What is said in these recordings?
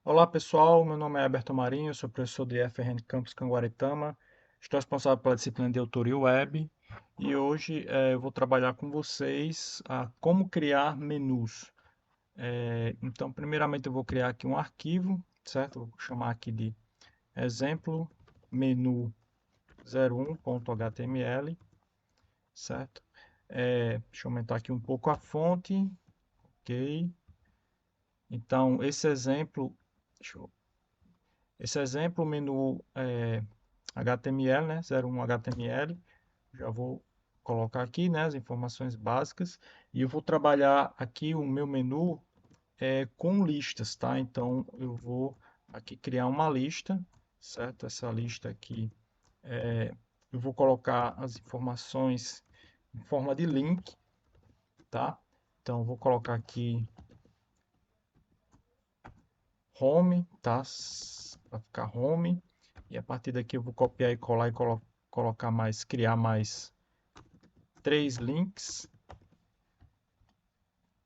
Olá pessoal, meu nome é Alberto Marinho, sou professor de FRN Campus Canguaretama, estou responsável pela disciplina de Autoria Web e hoje eu vou trabalhar com vocês a como criar menus. Então, primeiramente eu vou criar aqui um arquivo, certo? Vou chamar aqui de exemplo menu 01.html, certo? Deixa eu aumentar aqui um pouco a fonte, ok? Então, deixa eu Esse exemplo, o menu HTML, né, 01 HTML, já vou colocar aqui, né, as informações básicas, e eu vou trabalhar aqui o meu menu com listas, tá? Então, eu vou aqui criar uma lista, certo? Essa lista aqui, eu vou colocar as informações em forma de link, tá? Então, eu vou colocar aqui home, tá? Para ficar home. E a partir daqui eu vou copiar e colar e colocar mais, criar mais 3 links,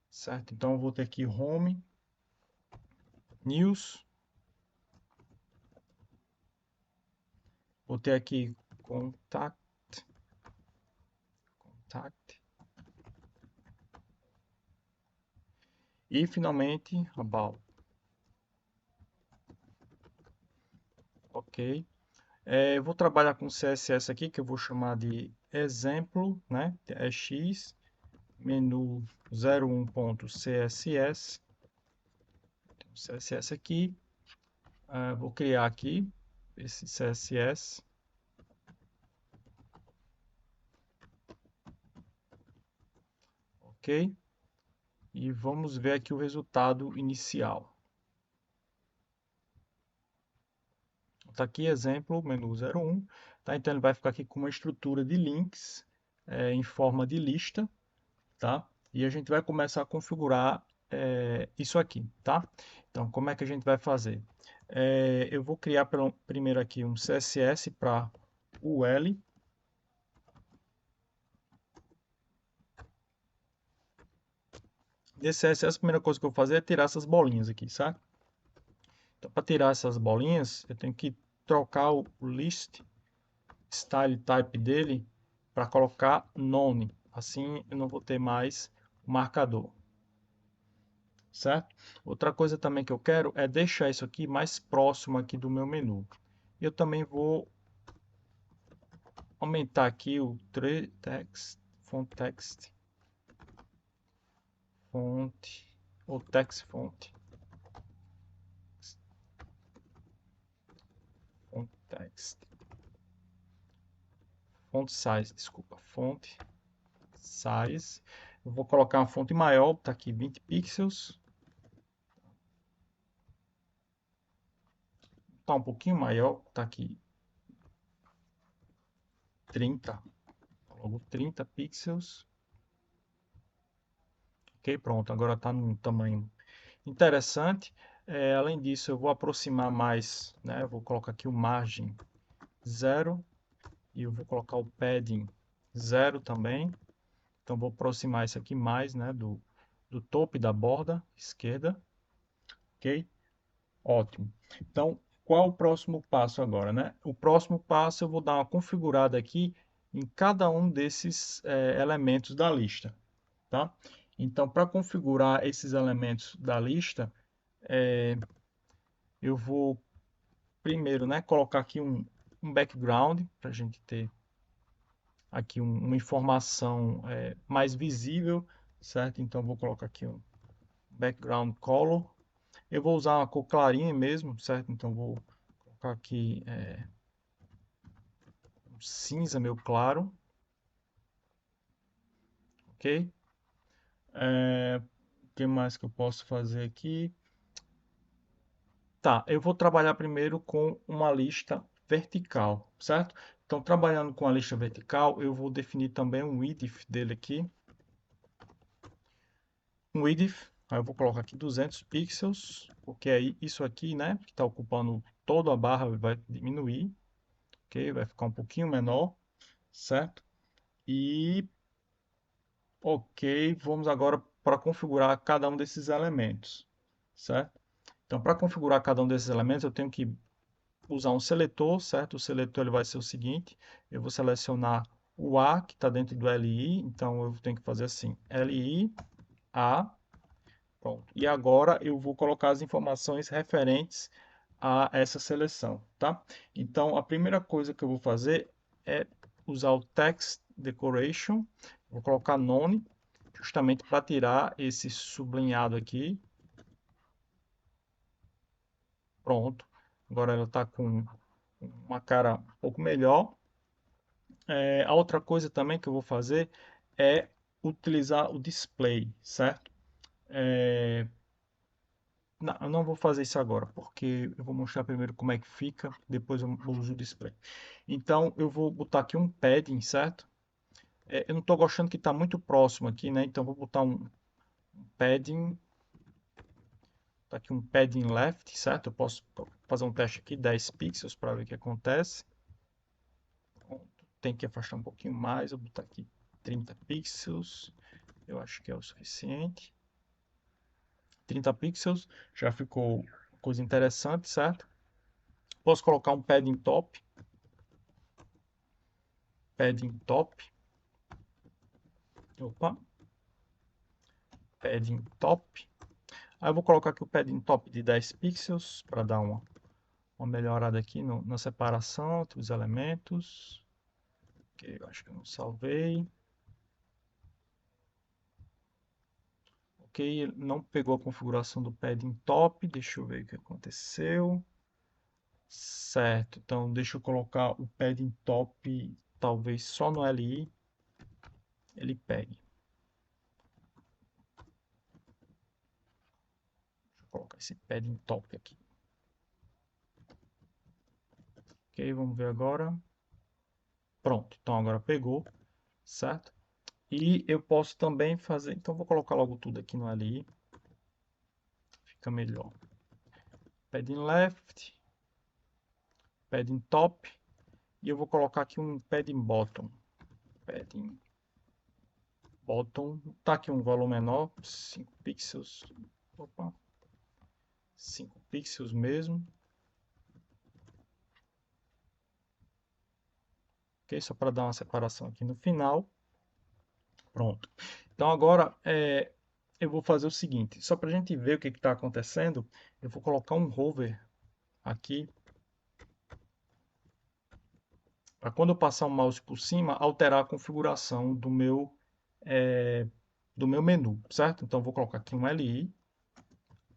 certo? Então eu vou ter aqui home, news, vou ter aqui contact e finalmente about, ok? Eu vou trabalhar com CSS aqui que eu vou chamar de exemplo, né? É x menu 01.css, CSS aqui, vou criar aqui esse CSS, ok? E vamos ver aqui o resultado inicial. Está aqui exemplo, menu 01, tá? Então ele vai ficar aqui com uma estrutura de links em forma de lista, tá? E a gente vai começar a configurar isso aqui, tá? Então como é que a gente vai fazer? Eu vou criar primeiro aqui um CSS para UL. Nesse CSS a primeira coisa que eu vou fazer é tirar essas bolinhas aqui, sabe? Então para tirar essas bolinhas eu tenho que trocar o list style type dele para colocar none. Assim eu não vou ter mais o marcador, certo? Outra coisa também que eu quero é deixar isso aqui mais próximo aqui do meu menu. Eu também vou aumentar aqui o text, font ou text text, font size, desculpa, font size. Eu vou colocar uma fonte maior, tá aqui 20 pixels. Tá um pouquinho maior, tá aqui 30, logo 30 pixels. Ok, pronto, agora está num tamanho interessante. Além disso, eu vou aproximar mais, né? Eu vou colocar aqui o margem 0 e eu vou colocar o padding 0 também. Então, vou aproximar isso aqui mais, né? Do topo da borda esquerda. Ok? Ótimo. Então, qual o próximo passo agora, né? O próximo passo eu vou dar uma configurada aqui em cada um desses elementos da lista, tá? Então, para configurar esses elementos da lista, eu vou primeiro, né, colocar aqui um background para a gente ter aqui uma informação mais visível, certo? Então, vou colocar aqui um background color. Eu vou usar uma cor clarinha mesmo, certo? Então, vou colocar aqui um cinza meio claro, ok? O que mais que eu posso fazer aqui? Tá, eu vou trabalhar primeiro com uma lista vertical, certo? Então, trabalhando com a lista vertical, eu vou definir também um width dele aqui. Um width, aí eu vou colocar aqui 200 pixels, porque aí isso aqui, né, que está ocupando toda a barra vai diminuir, ok? Vai ficar um pouquinho menor, certo? E, ok, vamos agora para configurar cada um desses elementos, certo? Então, para configurar cada um desses elementos, eu tenho que usar um seletor, certo? O seletor ele vai ser o seguinte, eu vou selecionar o A, que está dentro do LI, então eu tenho que fazer assim, LI, A, pronto. E agora eu vou colocar as informações referentes a essa seleção, tá? Então, a primeira coisa que eu vou fazer é usar o Text Decoration, vou colocar none, justamente para tirar esse sublinhado aqui. Pronto. Agora ela está com uma cara um pouco melhor. A outra coisa também que eu vou fazer é utilizar o display, certo? Não, eu não vou fazer isso agora, porque eu vou mostrar primeiro como é que fica, depois eu uso o display. Então, eu vou botar aqui um padding, certo? Eu não estou gostando que está muito próximo aqui, né? Então, vou botar um padding, tá aqui um padding left, certo? Eu posso fazer um teste aqui, 10 pixels, para ver o que acontece. Tem que afastar um pouquinho mais, eu vou botar aqui 30 pixels, eu acho que é o suficiente. 30 pixels, já ficou coisa interessante, certo? Posso colocar um padding top, opa, padding top. Aí eu vou colocar aqui o padding top de 10 pixels para dar uma melhorada aqui na separação dos elementos. Ok, eu acho que eu não salvei. Ok, não pegou a configuração do padding top, deixa eu ver o que aconteceu. Certo, então deixa eu colocar o padding top, talvez só no LI ele pegue. Deixa eu colocar esse padding top aqui. Ok, vamos ver agora. Pronto, então agora pegou, certo? E eu posso também fazer, então vou colocar logo tudo aqui no LI, fica melhor. Padding left, padding top, e eu vou colocar aqui um padding bottom. Padding bottom, tá aqui um valor menor, 5 pixels, opa, 5 pixels mesmo. Ok, só para dar uma separação aqui no final. Pronto. Então agora eu vou fazer o seguinte, só para a gente ver o que está acontecendo, eu vou colocar um hover aqui, para quando eu passar o mouse por cima, alterar a configuração do meu menu, certo? Então, eu vou colocar aqui um LI,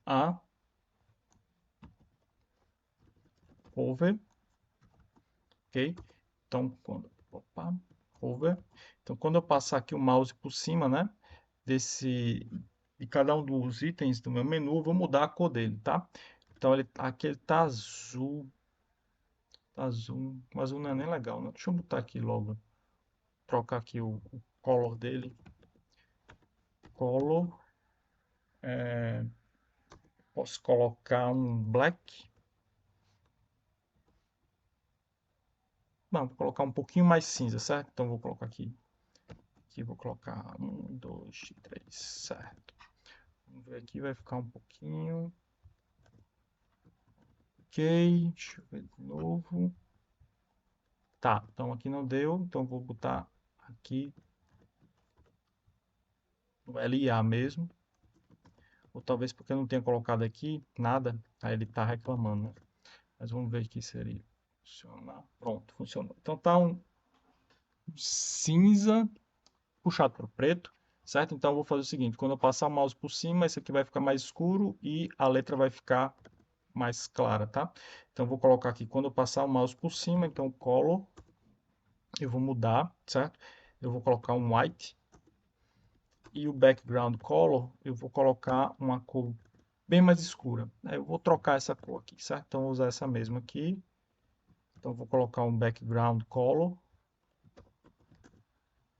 A, Hover, ok? Então, opa, Hover. Então, quando eu passar aqui o mouse por cima, né, de cada um dos itens do meu menu, eu vou mudar a cor dele, tá? Então, aqui ele tá azul, o azul não é nem legal, né? Deixa eu botar aqui logo, trocar aqui o color dele, color, posso colocar um black. Não, vou colocar um pouquinho mais cinza, certo? Então vou colocar aqui. Aqui vou colocar 1, 2, 3, certo. Vamos ver aqui, vai ficar um pouquinho. Ok, deixa eu ver de novo. Tá, então aqui não deu, então vou botar aqui no LA mesmo. Ou talvez porque eu não tenha colocado aqui nada, aí ele tá reclamando, né? Mas vamos ver aqui se ele funcionar. Pronto, funcionou. Então tá um cinza puxado para o preto, certo? Então eu vou fazer o seguinte, quando eu passar o mouse por cima, esse aqui vai ficar mais escuro e a letra vai ficar mais clara, tá? Então eu vou colocar aqui, quando eu passar o mouse por cima, então color, eu vou mudar, certo? Eu vou colocar um white e o background color, eu vou colocar uma cor bem mais escura. Eu vou trocar essa cor aqui, certo? Então eu vou usar essa mesma aqui. Então eu vou colocar um background color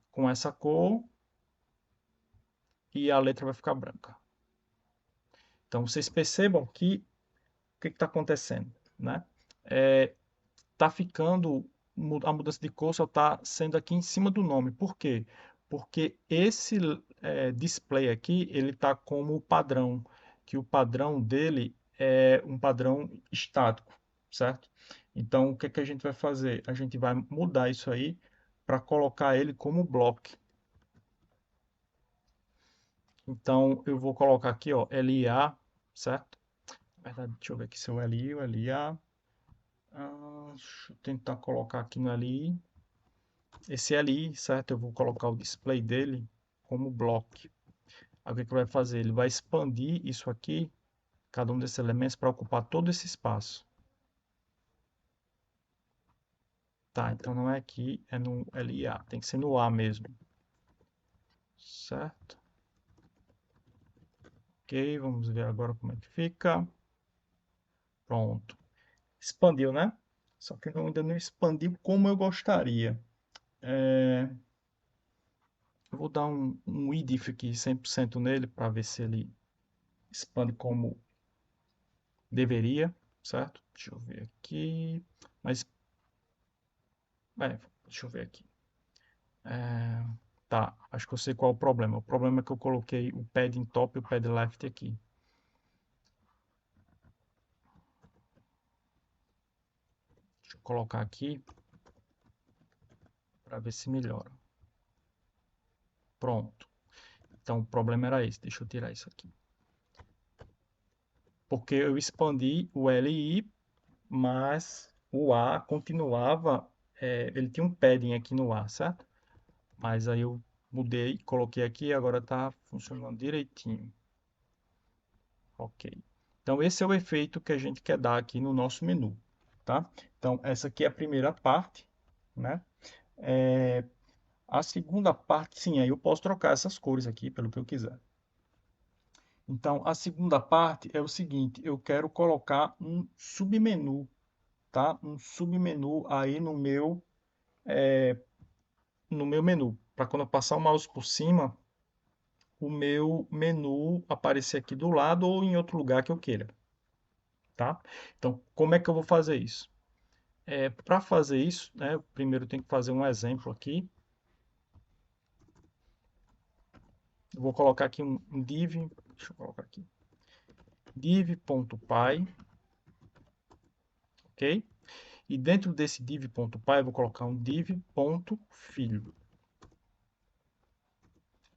com essa cor e a letra vai ficar branca. Então vocês percebam que o que está acontecendo, né? Tá ficando, a mudança de cor só está sendo aqui em cima do nome. Por quê? Porque esse display aqui, ele está como padrão, que o padrão dele é um padrão estático, certo? Então, o que é que a gente vai fazer? A gente vai mudar isso aí para colocar ele como block. Então, eu vou colocar aqui, ó, LIA, certo? Na verdade, deixa eu ver aqui se é o LI ou LIA. Deixa eu tentar colocar aqui no LI. Esse LI, certo? Eu vou colocar o display dele como block. Aí o que é que vai fazer? Ele vai expandir isso aqui, cada um desses elementos, para ocupar todo esse espaço. Tá, então não é aqui, é no LA. Tem que ser no A mesmo. Certo? Ok, vamos ver agora como é que fica. Pronto. Expandiu, né? Só que ainda não expandiu como eu gostaria. Eu vou dar um IDIF aqui 100% nele para ver se ele expande como deveria, certo? Deixa eu ver aqui. Mas, deixa eu ver aqui. É, tá, acho que eu sei qual é o problema. O problema é que eu coloquei o padding top e o padding left aqui. Deixa eu colocar aqui para ver se melhora. Pronto. Então o problema era esse. Deixa eu tirar isso aqui. Porque eu expandi o LI, mas o A continuava. Ele tinha um padding aqui no A, certo? Mas aí eu mudei, coloquei aqui e agora está funcionando direitinho. Ok. Então esse é o efeito que a gente quer dar aqui no nosso menu, tá? Então essa aqui é a primeira parte, né? A segunda parte, sim, aí eu posso trocar essas cores aqui pelo que eu quiser. Então a segunda parte é o seguinte, eu quero colocar um submenu, tá? Um submenu aí no meu menu, para quando eu passar o mouse por cima, o meu menu aparecer aqui do lado ou em outro lugar que eu queira, tá? Então, como é que eu vou fazer isso? Para fazer isso, né, primeiro eu tenho que fazer um exemplo aqui. Eu vou colocar aqui um div, deixa eu colocar aqui, div.py, ok? E dentro desse div.py eu vou colocar um div.filho.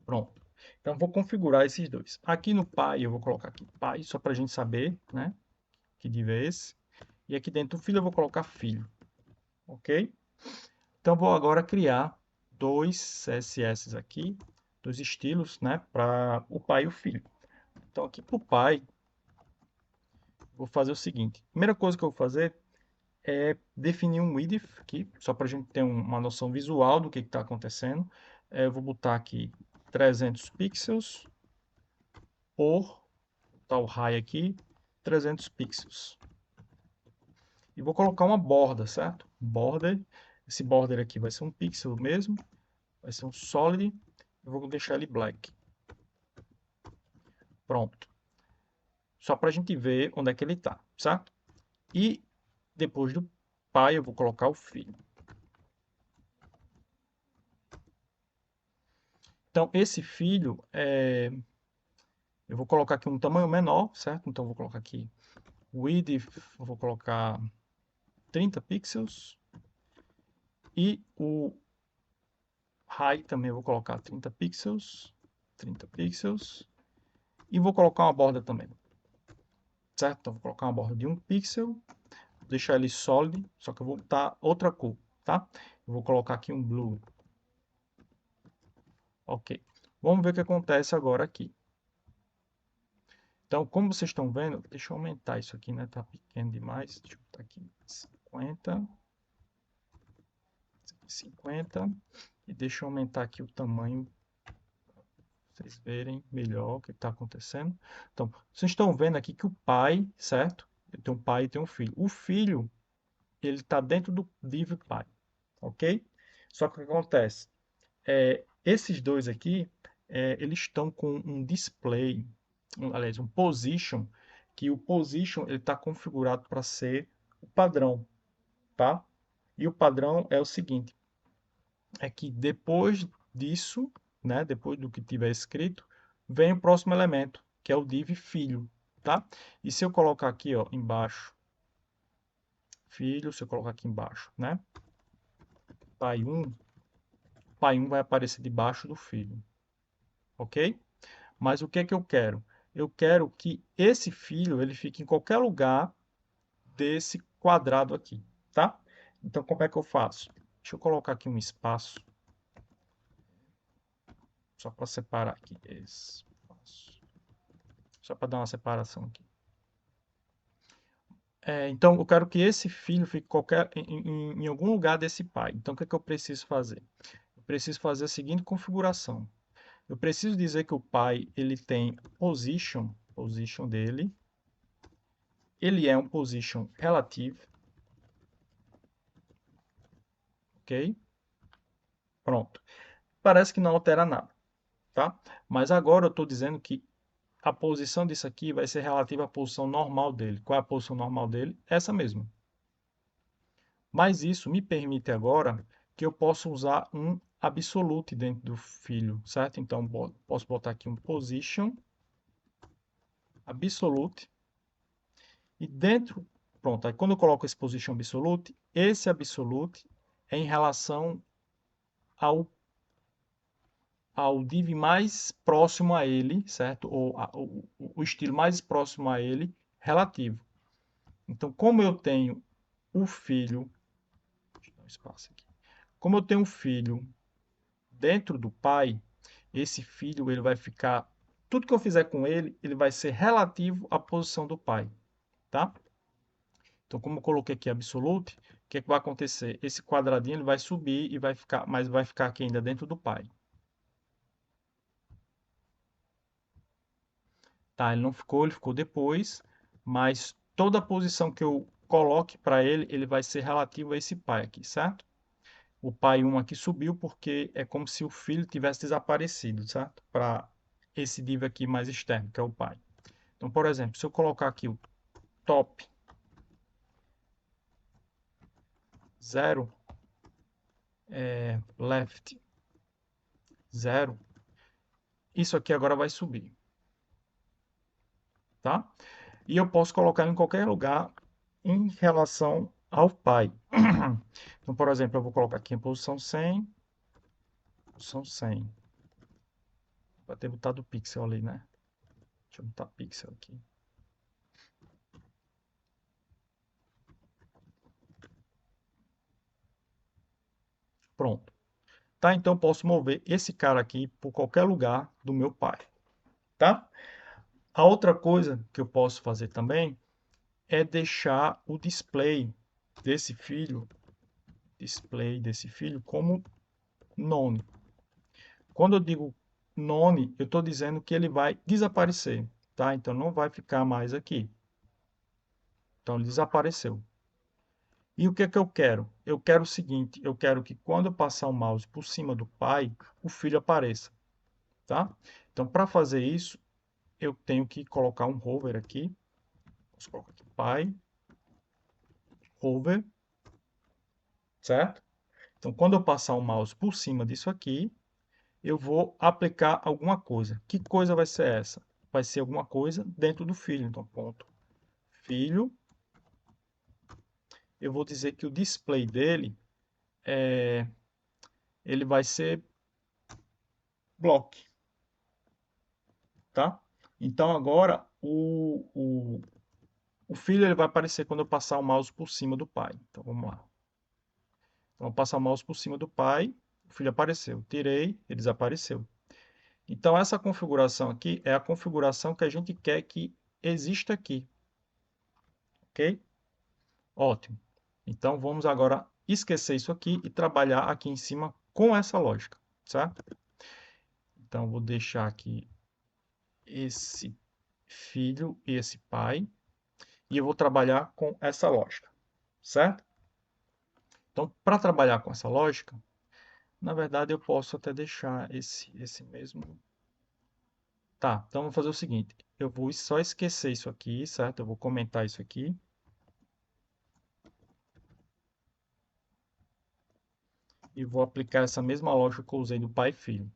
Pronto. Então vou configurar esses dois. Aqui no py eu vou colocar aqui py, só para a gente saber, né, que div é esse. E aqui dentro do filho eu vou colocar filho, ok? Então vou agora criar dois CSS aqui, dois estilos, né, para o pai e o filho. Então aqui para o pai, vou fazer o seguinte. A primeira coisa que eu vou fazer é definir um width aqui, só para a gente ter uma noção visual do que está acontecendo. Eu vou botar aqui 300 pixels por tal high aqui, 300 pixels. E vou colocar uma borda, certo? Border. Esse border aqui vai ser um pixel mesmo, vai ser um solid. Eu vou deixar ele black. Pronto. Só para a gente ver onde é que ele está, certo? E depois do pai eu vou colocar o filho. Então esse filho, eu vou colocar aqui um tamanho menor, certo? Então eu vou colocar aqui width, eu vou colocar 30 pixels. E o height também eu vou colocar 30 pixels. 30 pixels. E vou colocar uma borda também, certo? Então vou colocar uma borda de 1 pixel. Deixar ele solid, só que eu vou botar outra cor, tá? Eu vou colocar aqui um blue. Ok. Vamos ver o que acontece agora aqui. Então, como vocês estão vendo, deixa eu aumentar isso aqui, né? Tá pequeno demais. Deixa eu botar aqui 50. 50. E deixa eu aumentar aqui o tamanho, para vocês verem melhor o que está acontecendo. Então, vocês estão vendo aqui que o pai, certo? Tem um pai e tem um filho. O filho, ele está dentro do div pai, ok? Só que o que acontece? Esses dois aqui, eles estão com um display, aliás, um position, que o position ele está configurado para ser o padrão, tá? E o padrão é o seguinte, é que depois disso, né, depois do que tiver escrito, vem o próximo elemento, que é o div filho, tá? E se eu colocar aqui, ó, embaixo, filho, se eu colocar aqui embaixo, né? Pai 1 vai aparecer debaixo do filho, ok? Mas o que é que eu quero? Eu quero que esse filho ele fique em qualquer lugar desse quadrado aqui, tá? Então, como é que eu faço? Deixa eu colocar aqui um espaço, só para separar aqui. Espaço. Só para dar uma separação aqui. Então, eu quero que esse filho fique em algum lugar desse pai. Então, o que é que eu preciso fazer? Eu preciso fazer a seguinte configuração. Eu preciso dizer que o pai ele tem position dele, ele é um position relativo, ok? Pronto. Parece que não altera nada, tá? Mas agora eu estou dizendo que a posição disso aqui vai ser relativa à posição normal dele. Qual é a posição normal dele? Essa mesma. Mas isso me permite agora que eu possa usar um absolute dentro do filho, certo? Então, posso botar aqui um position absolute e dentro, pronto, aí quando eu coloco esse position absolute, esse absolute é em relação ao, ao div mais próximo a ele, certo? Ou o estilo mais próximo a ele relativo. Então, como eu tenho o filho, deixa eu dar um espaço aqui. Como eu tenho um filho dentro do pai, esse filho ele vai ficar, tudo que eu fizer com ele, ele vai ser relativo à posição do pai, tá? Então, como eu coloquei aqui absolute, o que é que vai acontecer? Esse quadradinho ele vai subir e vai ficar, mas vai ficar aqui ainda dentro do pai. Tá, ele não ficou, ele ficou depois, mas toda a posição que eu coloque para ele, ele vai ser relativo a esse pai aqui, certo? O pai 1 aqui subiu porque é como se o filho tivesse desaparecido, certo? Para esse div aqui mais externo, que é o pai. Então, por exemplo, se eu colocar aqui o top 0, left 0, isso aqui agora vai subir, tá? E eu posso colocar em qualquer lugar em relação ao pai. Então, por exemplo, eu vou colocar aqui em posição 100, posição 100. Vai ter botado o pixel ali, né? Deixa eu botar pixel aqui. Pronto. Tá? Então, eu posso mover esse cara aqui por qualquer lugar do meu pai, tá? A outra coisa que eu posso fazer também é deixar o display desse filho como none. Quando eu digo none, eu estou dizendo que ele vai desaparecer, tá? Então não vai ficar mais aqui. Então ele desapareceu. E o que é que eu quero? Eu quero o seguinte, eu quero que quando eu passar o mouse por cima do pai, o filho apareça, tá? Então para fazer isso, eu tenho que colocar um hover aqui. Vou colocar aqui pai, hover, certo? Então quando eu passar o mouse por cima disso aqui, eu vou aplicar alguma coisa. Que coisa vai ser essa? Vai ser alguma coisa dentro do filho. Então, ponto filho. Eu vou dizer que o display dele ele vai ser block, tá? Então agora o filho ele vai aparecer quando eu passar o mouse por cima do pai. Então vamos lá. Então, eu vou passar o mouse por cima do pai, o filho apareceu. Tirei, ele desapareceu. Então essa configuração aqui é a configuração que a gente quer que exista aqui, ok? Ótimo. Então, vamos agora esquecer isso aqui e trabalhar aqui em cima com essa lógica, certo? Então, vou deixar aqui esse filho e esse pai e eu vou trabalhar com essa lógica, certo? Então, para trabalhar com essa lógica, na verdade, eu posso até deixar esse mesmo... Tá, então vamos fazer o seguinte, eu vou só esquecer isso aqui, certo? Eu vou comentar isso aqui e vou aplicar essa mesma lógica que eu usei do pai e filho,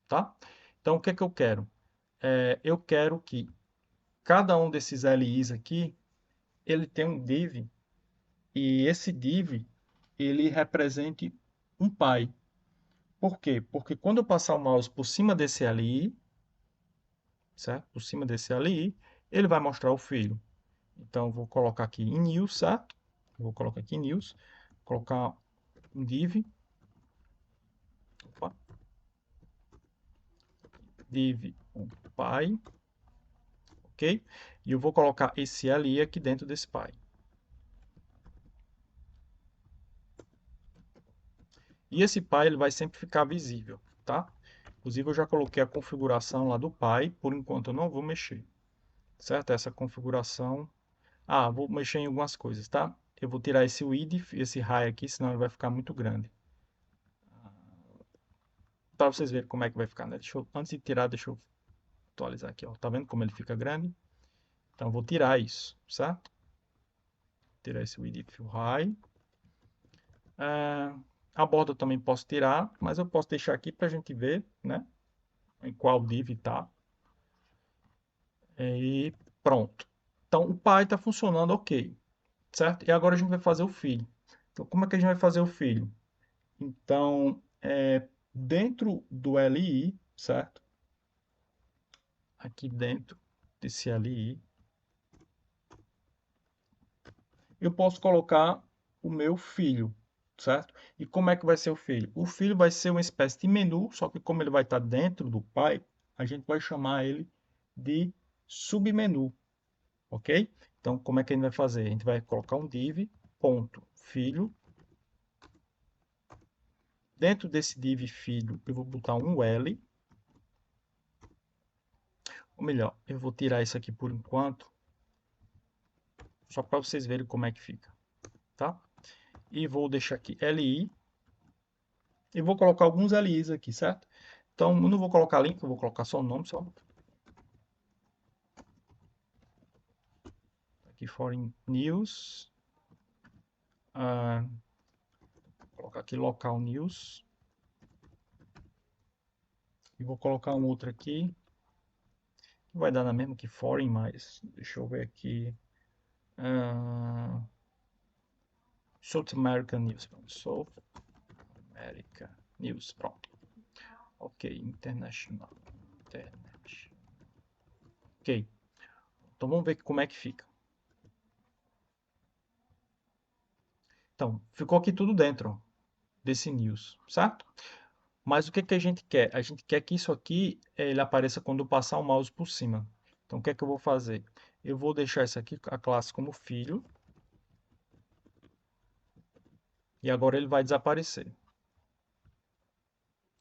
tá? Então, o que é que eu quero? Eu quero que cada um desses LIs aqui, ele tem um div, e esse div, ele representa um pai. Por quê? Porque quando eu passar o mouse por cima desse LI, certo? Por cima desse LI, ele vai mostrar o filho. Então, eu vou colocar aqui em news, certo? Vou colocar aqui em news, colocar um div, opa, div um pai, ok? E eu vou colocar esse LI aqui dentro desse pai. E esse pai ele vai sempre ficar visível, tá? Inclusive eu já coloquei a configuração lá do pai, por enquanto eu não vou mexer, certo? Essa configuração, vou mexer em algumas coisas, tá? Eu vou tirar esse width, esse high aqui, senão ele vai ficar muito grande. Para vocês verem como é que vai ficar, né? Antes de tirar, deixa eu atualizar aqui, ó. Tá vendo como ele fica grande? Então eu vou tirar isso, certo? Tirar esse width high. A borda eu também posso tirar, mas eu posso deixar aqui para a gente ver, né? Em qual div tá. E pronto. Então, o pai está funcionando ok, certo? E agora a gente vai fazer o filho. Então, como é que a gente vai fazer o filho? Então, dentro do LI, certo? Aqui dentro desse LI, eu posso colocar o meu filho, certo? E como é que vai ser o filho? O filho vai ser uma espécie de menu, só que como ele vai estar dentro do pai, a gente vai chamar ele de submenu, ok? Então, como é que a gente vai fazer? A gente vai colocar um div, ponto, filho. Dentro desse div filho, eu vou botar um L. Ou melhor, eu vou tirar isso aqui por enquanto, só para vocês verem como é que fica, tá? E vou deixar aqui LI. E vou colocar alguns LIs aqui, certo? Então, eu não vou colocar link, eu vou colocar só o nome, só. Aqui, Foreign News. Vou colocar aqui Local News. E vou colocar um outro aqui. Que vai dar na mesma que Foreign, mas deixa eu ver aqui. South American News. South America News. Pronto. Ok, International. Internet. Ok. Então vamos ver como é que fica. Então, ficou aqui tudo dentro desse news, certo? Mas o que que a gente quer? A gente quer que isso aqui ele apareça quando eu passar o mouse por cima. Então, o que é que eu vou fazer? Eu vou deixar isso aqui, a classe como filho. E agora ele vai desaparecer.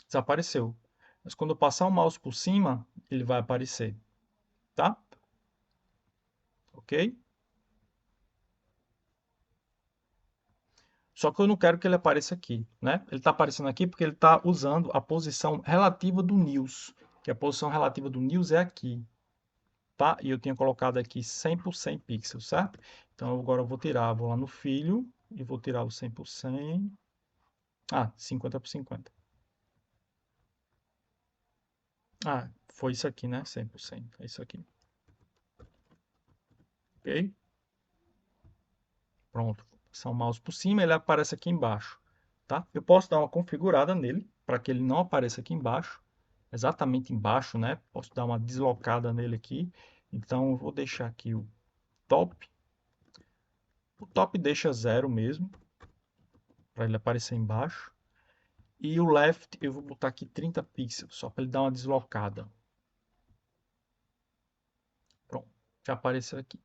Desapareceu. Mas quando eu passar o mouse por cima, ele vai aparecer. Tá? Ok? Só que eu não quero que ele apareça aqui, né? Ele está aparecendo aqui porque ele está usando a posição relativa do news. Que a posição relativa do news é aqui. Tá? E eu tinha colocado aqui 100 por 100 pixels, certo? Então agora eu vou tirar, vou lá no filho e vou tirar o 100 por 100. 50 por 50. Foi isso aqui, né? 100 por 100. É isso aqui. Ok? Pronto. Vou passar o mouse por cima, ele aparece aqui embaixo, tá? Eu posso dar uma configurada nele para que ele não apareça aqui embaixo, exatamente embaixo, né? Posso dar uma deslocada nele aqui. Então eu vou deixar aqui o top. O top deixa zero mesmo, para ele aparecer embaixo. E o left eu vou botar aqui 30 pixels, só para ele dar uma deslocada. Pronto, já apareceu aqui.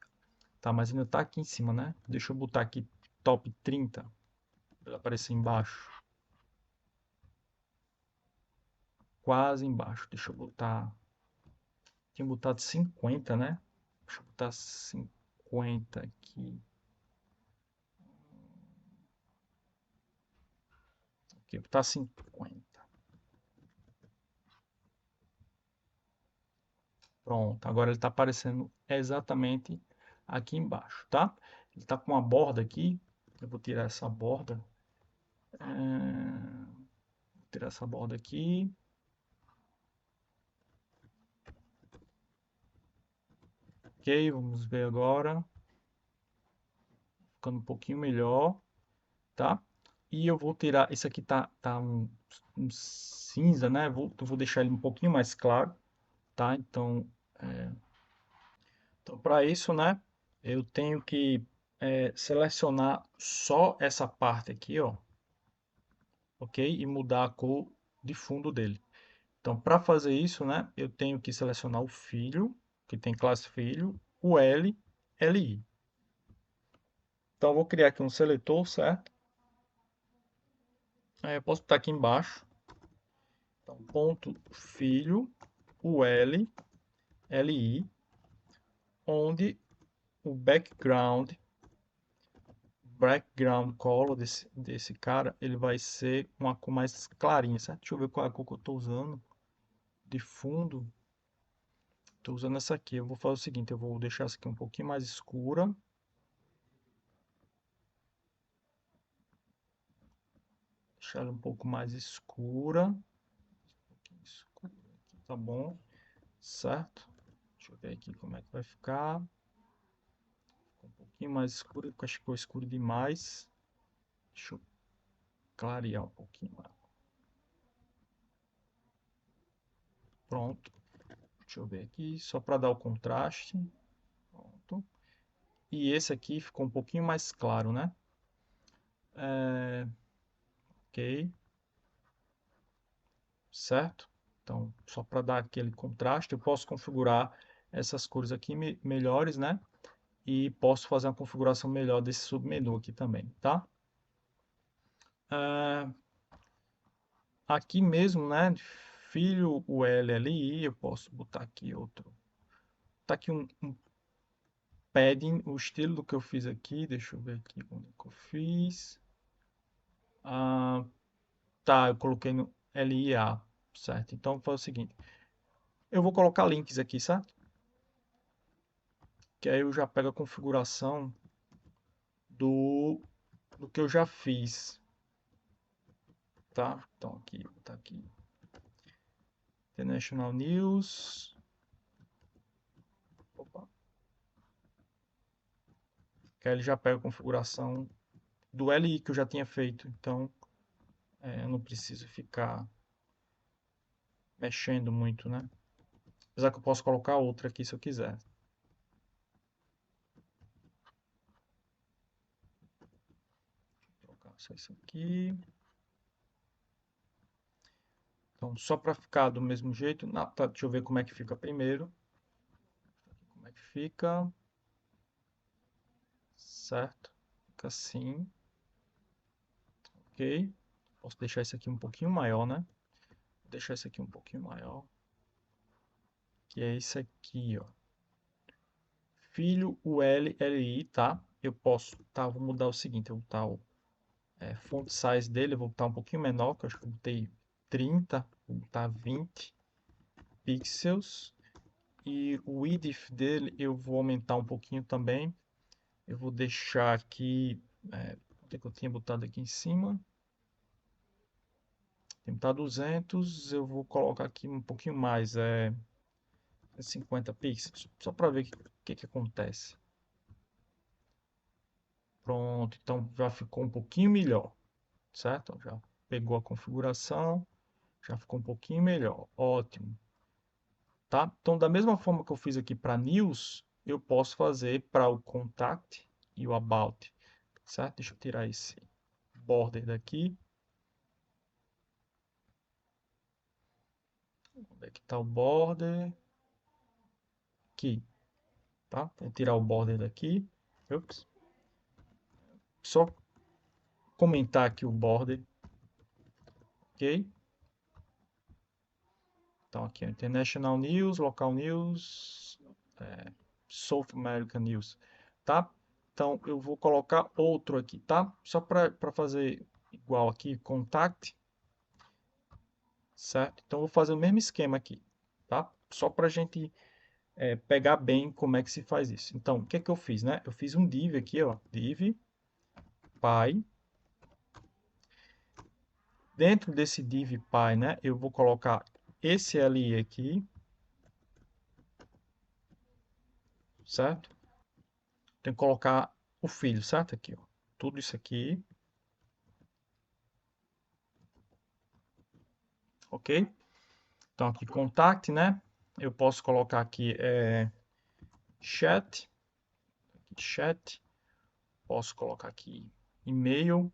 Tá, mas ainda tá aqui em cima, né? Deixa eu botar aqui top 30, para ele aparecer embaixo. Quase embaixo. Deixa eu botar... Tinha botado 50, né? Deixa eu botar 50 aqui. Aqui, vou botar 50. Pronto, agora ele está aparecendo exatamente aqui embaixo, tá? Ele está com uma borda aqui. Eu vou tirar essa borda. Vou tirar essa borda aqui. Ok, vamos ver agora. Ficando um pouquinho melhor, tá? E eu vou tirar, esse aqui tá um cinza, né? Eu vou deixar ele um pouquinho mais claro, tá? Então para isso, né? Eu tenho que selecionar só essa parte aqui, ó, ok? E mudar a cor de fundo dele. Então, para fazer isso, né? Eu tenho que selecionar o filho, que tem classe filho, o L, LI. Então, eu vou criar aqui um seletor, certo? Aí eu posso botar aqui embaixo. Então, ponto filho, UL, LI, onde o background color desse cara, ele vai ser uma cor mais clarinha, certo? Deixa eu ver qual é a cor que eu estou usando de fundo. Estou usando essa aqui. Eu vou fazer o seguinte, eu vou deixar essa aqui um pouquinho mais escura. Deixar ela um pouco mais escura. Um pouquinho escura aqui, tá bom, certo? Deixa eu ver aqui como é que vai ficar. Um pouquinho mais escuro, porque acho que ficou escuro demais. Deixa eu clarear um pouquinho mais. Pronto. Deixa eu ver aqui, só para dar o contraste. Pronto. E esse aqui ficou um pouquinho mais claro, né? Ok, certo? Então, só para dar aquele contraste, eu posso configurar essas cores aqui melhores, né? E posso fazer uma configuração melhor desse submenu aqui também, tá? Aqui mesmo, né? Filho ULLI, eu posso botar aqui outro. Tá aqui um padding, o estilo do que eu fiz aqui. Deixa eu ver aqui onde que eu fiz. Ah, tá, eu coloquei no LIA, certo? Então, vou fazer o seguinte. Eu vou colocar links aqui, certo? Que aí eu já pego a configuração do, do que eu já fiz, tá? Então, aqui, tá aqui. International News. Opa. Que aí ele já pega a configuração do LI que eu já tinha feito. Então, eu não preciso ficar mexendo muito, né? Apesar que eu posso colocar outra aqui se eu quiser. Vou colocar só isso aqui. Então, só para ficar do mesmo jeito, tá, deixa eu ver como é que fica primeiro. Como é que fica? Certo? Fica assim. Ok. Posso deixar isso aqui um pouquinho maior, né? Vou deixar isso aqui um pouquinho maior. Que é isso aqui, ó. Filho ULLI, tá? Eu posso, tá? Vou mudar o seguinte, eu vou botar o font size dele, eu vou botar um pouquinho menor, que eu acho que eu botei 30, vou botar 20 pixels. E o width dele eu vou aumentar um pouquinho também. Eu vou deixar aqui, onde é que eu tinha botado aqui em cima? Tem que botar 200, eu vou colocar aqui um pouquinho mais, 50 pixels, só para ver o que acontece. Pronto, então já ficou um pouquinho melhor, certo? Já pegou a configuração, já ficou um pouquinho melhor, ótimo. Tá? Então, da mesma forma que eu fiz aqui para News, eu posso fazer para o Contact e o About, certo? Deixa eu tirar esse border daqui. Onde é que está o border? Aqui, tá? Vou tirar o border daqui. Ups. Só comentar aqui o border, ok? Então, aqui, International News, Local News, South American News, tá? Então, eu vou colocar outro aqui, tá? Só para fazer igual aqui, Contact, certo? Então, eu vou fazer o mesmo esquema aqui, tá? Só para a gente pegar bem como é que se faz isso. Então, o que é que eu fiz, né? Eu fiz um div aqui, ó, div py. Dentro desse div py, né, eu vou colocar esse li aqui, certo? Tem que colocar o filho, certo? Aqui, ó. Tudo isso aqui, ok? Então aqui contact, né? Eu posso colocar aqui chat, chat. Posso colocar aqui e-mail,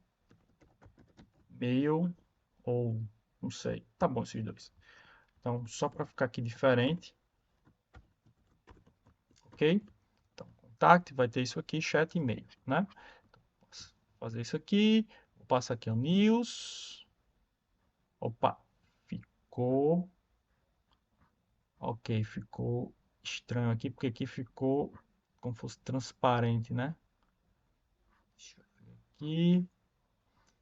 mail ou não sei. Tá bom esses dois. Então só para ficar aqui diferente, ok? Então contact vai ter isso aqui, chat e e-mail, né? Então, posso fazer isso aqui. Vou passar aqui o news. Opa, ficou. Ok, ficou estranho aqui, porque aqui ficou como fosse transparente, né? Deixa eu ver aqui.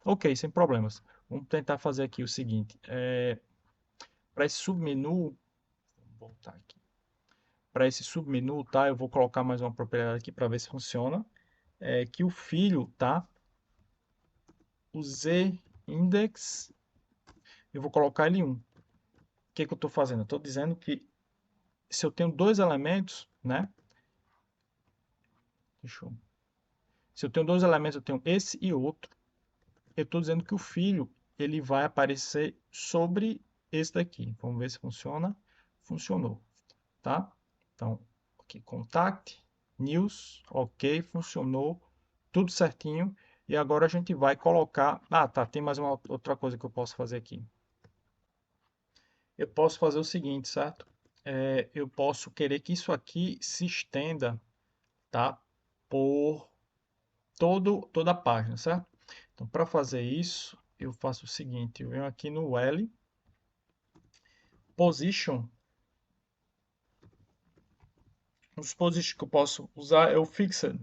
Ok, sem problemas. Vamos tentar fazer aqui o seguinte. Para esse submenu, vamos voltar aqui. Para esse submenu, tá? Eu vou colocar mais uma propriedade aqui para ver se funciona. Que o filho, tá? O z-index, eu vou colocar ele 1. O que que eu estou fazendo? Eu estou dizendo que se eu tenho dois elementos, né? Deixa eu... Se eu tenho dois elementos, eu tenho esse e outro. Eu estou dizendo que o filho ele vai aparecer sobre esse daqui. Vamos ver se funciona. Funcionou, tá? Então, aqui, contact, news, ok, funcionou, tudo certinho. E agora a gente vai colocar... Ah, tá, tem mais uma outra coisa que eu posso fazer aqui. Eu posso fazer o seguinte, certo? Eu posso querer que isso aqui se estenda, tá? Por toda a página, certo? Então, para fazer isso, eu faço o seguinte, eu venho aqui no L, Position, os positions que eu posso usar é o Fixed,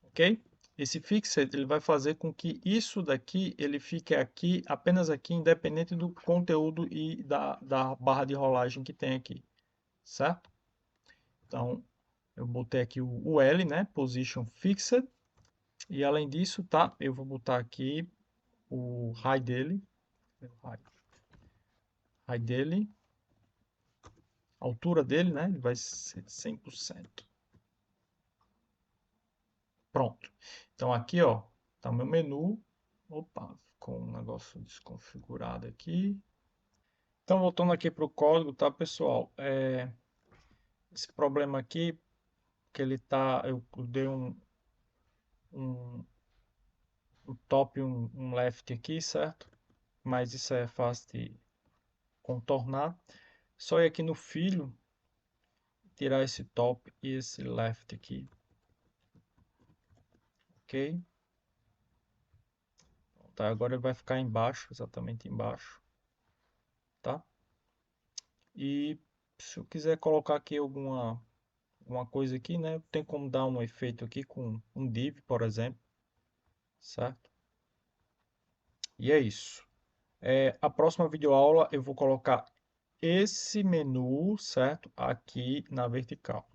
ok? Esse Fixed, ele vai fazer com que isso daqui, ele fique aqui, apenas aqui, independente do conteúdo e da barra de rolagem que tem aqui, certo? Então, eu botei aqui o L, né? Position Fixed, e além disso, tá? Eu vou botar aqui o high dele, high dele, a altura dele, né? Ele vai ser 100%. Pronto. Então aqui, ó, tá o meu menu. Opa, ficou um negócio desconfigurado aqui. Então voltando aqui para o código, tá, pessoal? Esse problema aqui que ele tá, eu dei um, um top, um left aqui, certo? Mas isso é fácil de contornar. Só ir aqui no filho, tirar esse top e esse left aqui, ok? Tá, agora ele vai ficar embaixo, exatamente embaixo, tá? E se eu quiser colocar aqui alguma coisa aqui, né? Tem como dar um efeito aqui com um div, por exemplo, certo? E é isso. A próxima videoaula eu vou colocar esse menu, certo? Aqui na vertical.